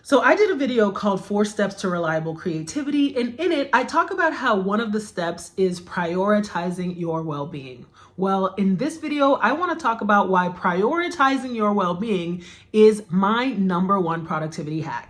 So I did a video called 4 Steps to Reliable Creativity, and in it, I talk about how one of the steps is prioritizing your well-being. Well, in this video, I want to talk about why prioritizing your well-being is my #1 productivity hack.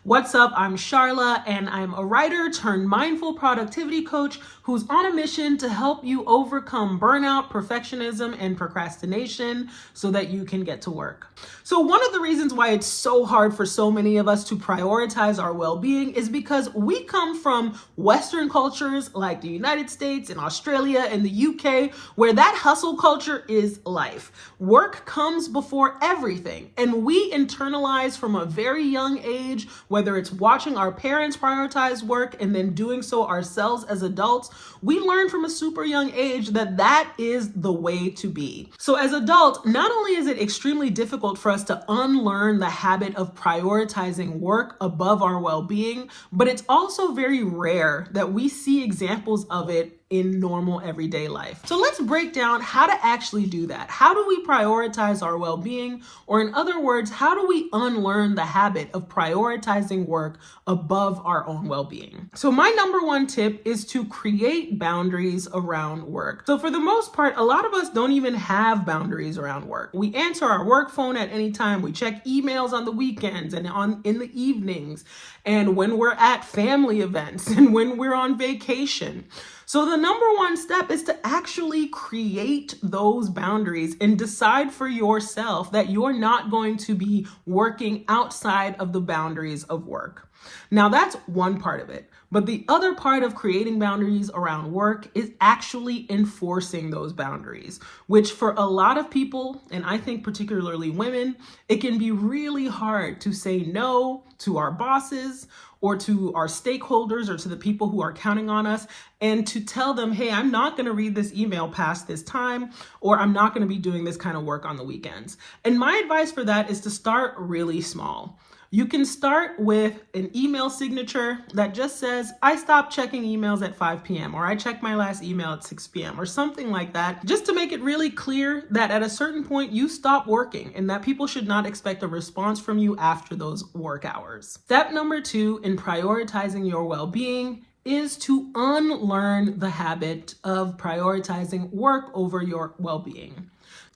What's up? I'm Charla, and I'm a writer turned mindful productivity coach who's on a mission to help you overcome burnout, perfectionism, and procrastination so that you can get to work. So one of the reasons why it's so hard for so many of us to prioritize our well-being is because we come from Western cultures like the United States and Australia and the UK, where that hustle culture is life. Work comes before everything, and we internalize from a very young age, whether it's watching our parents prioritize work and then doing so ourselves as adults, we learn from a super young age that that is the way to be. So as adults, not only is it extremely difficult for us to unlearn the habit of prioritizing work above our well-being, but it's also very rare that we see examples of it in normal everyday life. So let's break down how to actually do that. How do we prioritize our well-being? Or in other words, how do we unlearn the habit of prioritizing work above our own well-being? So my #1 tip is to create boundaries around work. So for the most part, a lot of us don't even have boundaries around work. We answer our work phone at any time. We check emails on the weekends and in the evenings, and when we're at family events and when we're on vacation. So the #1 step is to actually create those boundaries and decide for yourself that you're not going to be working outside of the boundaries of work. Now that's one part of it. But the other part of creating boundaries around work is actually enforcing those boundaries, which for a lot of people, and I think particularly women, it can be really hard to say no to our bosses or to our stakeholders or to the people who are counting on us, and to tell them, hey, I'm not going to read this email past this time, or I'm not going to be doing this kind of work on the weekends. And my advice for that is to start really small. You can start with an email signature that just says, I stopped checking emails at 5 p.m. or I checked my last email at 6 p.m. or something like that, just to make it really clear that at a certain point you stop working and that people should not expect a response from you after those work hours. Step #2 in prioritizing your well-being is to unlearn the habit of prioritizing work over your well-being.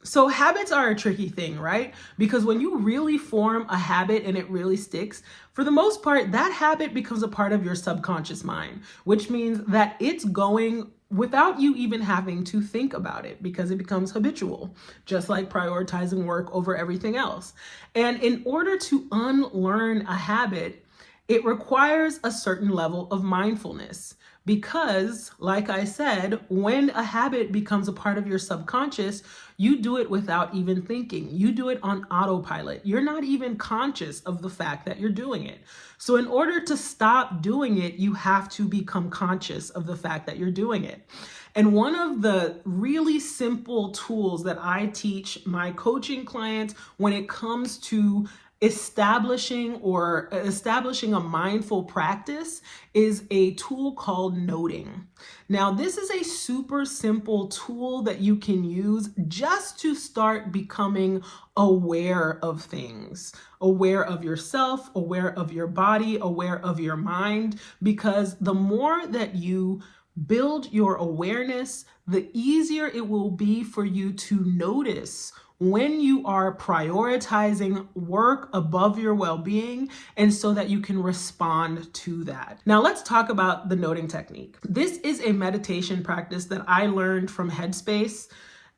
So habits are a tricky thing, right? Because when you really form a habit and it really sticks, for the most part, that habit becomes a part of your subconscious mind, which means that it's going without you even having to think about it because it becomes habitual, just like prioritizing work over everything else. And in order to unlearn a habit, it requires a certain level of mindfulness. Because, like I said, when a habit becomes a part of your subconscious, you do it without even thinking. You do it on autopilot. You're not even conscious of the fact that you're doing it. So in order to stop doing it, you have to become conscious of the fact that you're doing it. And one of the really simple tools that I teach my coaching clients when it comes to establishing a mindful practice is a tool called noting. Now, this is a super simple tool that you can use just to start becoming aware of things, aware of yourself, aware of your body, aware of your mind, because the more that you build your awareness, the easier it will be for you to notice when you are prioritizing work above your well-being, and so that you can respond to that. Now let's talk about the noting technique. This is a meditation practice that I learned from Headspace,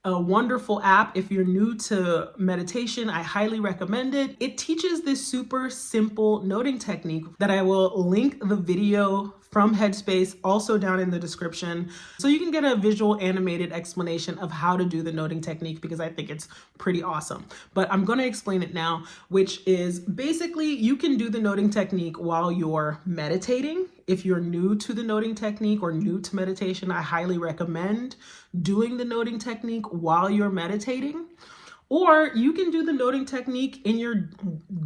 a wonderful app. If you're new to meditation, I highly recommend it. It teaches this super simple noting technique that I will link the video from Headspace also down in the description, so you can get a visual animated explanation of how to do the noting technique, because I think it's pretty awesome. But I'm going to explain it now, which is basically you can do the noting technique while you're meditating. If you're new to the noting technique or new to meditation, I highly recommend doing the noting technique while you're meditating. Or you can do the noting technique in your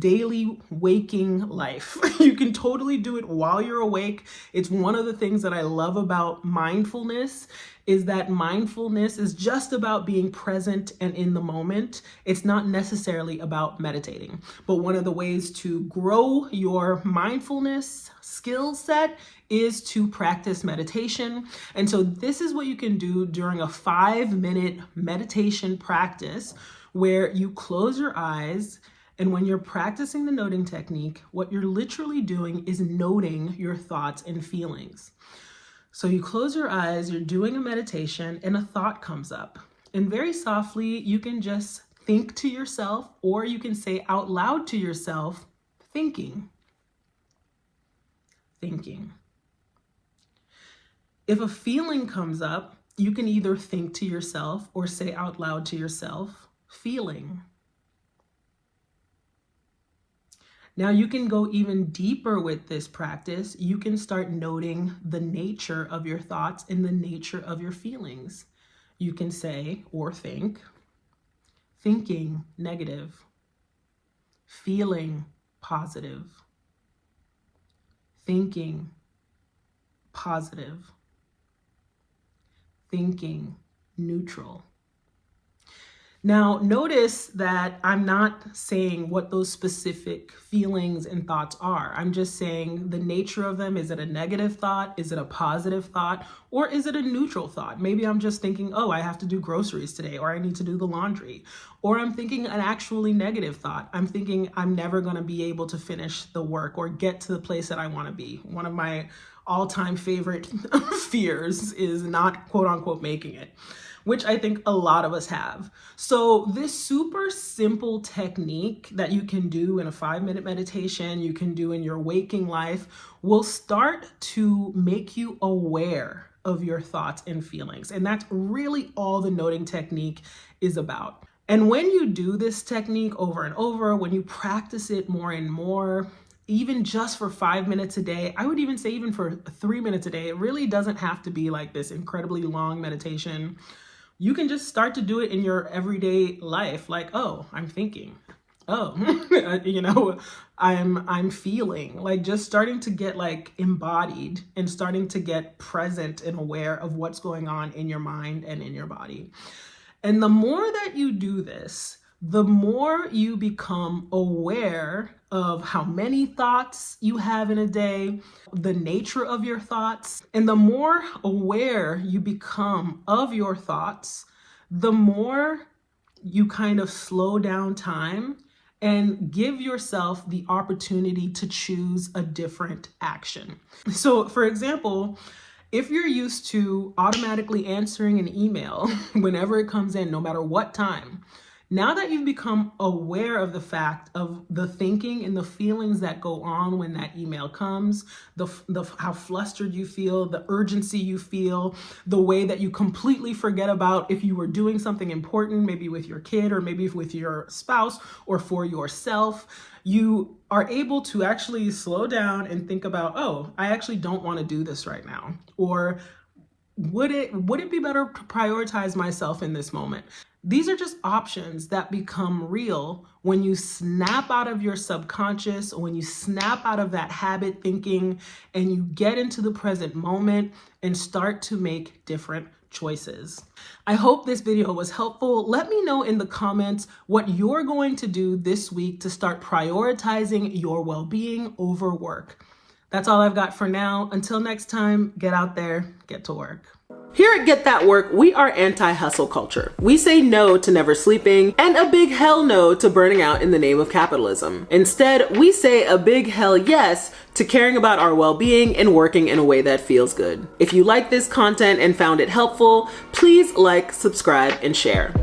daily waking life. You can totally do it while you're awake. It's one of the things that I love about mindfulness, is that mindfulness is just about being present and in the moment. It's not necessarily about meditating. But one of the ways to grow your mindfulness skill set is to practice meditation. And so this is what you can do during a 5-minute meditation practice, where you close your eyes, and when you're practicing the noting technique, what you're literally doing is noting your thoughts and feelings. So you close your eyes, you're doing a meditation, and a thought comes up. And very softly, you can just think to yourself, or you can say out loud to yourself, thinking. Thinking. If a feeling comes up, you can either think to yourself or say out loud to yourself, feeling. Now you can go even deeper with this practice. You can start noting the nature of your thoughts and the nature of your feelings. You can say or think, thinking negative, feeling positive, thinking positive, thinking neutral. Now, notice that I'm not saying what those specific feelings and thoughts are. I'm just saying the nature of them. Is it a negative thought? Is it a positive thought? Or is it a neutral thought? Maybe I'm just thinking, oh, I have to do groceries today, or I need to do the laundry. Or I'm thinking an actually negative thought. I'm thinking I'm never going to be able to finish the work or get to the place that I want to be. One of my all-time favorite fears is not, quote unquote, making it, which I think a lot of us have. So this super simple technique that you can do in a 5-minute meditation, you can do in your waking life, will start to make you aware of your thoughts and feelings. And that's really all the noting technique is about. And when you do this technique over and over, when you practice it more and more, even just for 5 minutes a day, I would even say even for 3 minutes a day, it really doesn't have to be like this incredibly long meditation. You can just start to do it in your everyday life. Like, oh, I'm thinking, oh, I'm feeling, like just starting to get like embodied and starting to get present and aware of what's going on in your mind and in your body. And the more that you do this, the more you become aware of how many thoughts you have in a day, the nature of your thoughts. And the more aware you become of your thoughts, the more you kind of slow down time and give yourself the opportunity to choose a different action. So, for example, if you're used to automatically answering an email whenever it comes in, no matter what time, now that you've become aware of the fact of the thinking and the feelings that go on when that email comes, how flustered you feel, the urgency you feel, the way that you completely forget about if you were doing something important, maybe with your kid or maybe with your spouse or for yourself, you are able to actually slow down and think about, oh, I actually don't want to do this right now. Or would it be better to prioritize myself in this moment? These are just options that become real when you snap out of your subconscious, when you snap out of that habit thinking and you get into the present moment and start to make different choices. I hope this video was helpful. Let me know in the comments what you're going to do this week to start prioritizing your well-being over work. That's all I've got for now. Until next time, get out there, get to work. Here at Get That Work, we are anti-hustle culture. We say no to never sleeping and a big hell no to burning out in the name of capitalism. Instead, we say a big hell yes to caring about our well-being and working in a way that feels good. If you like this content and found it helpful, please like, subscribe, and share.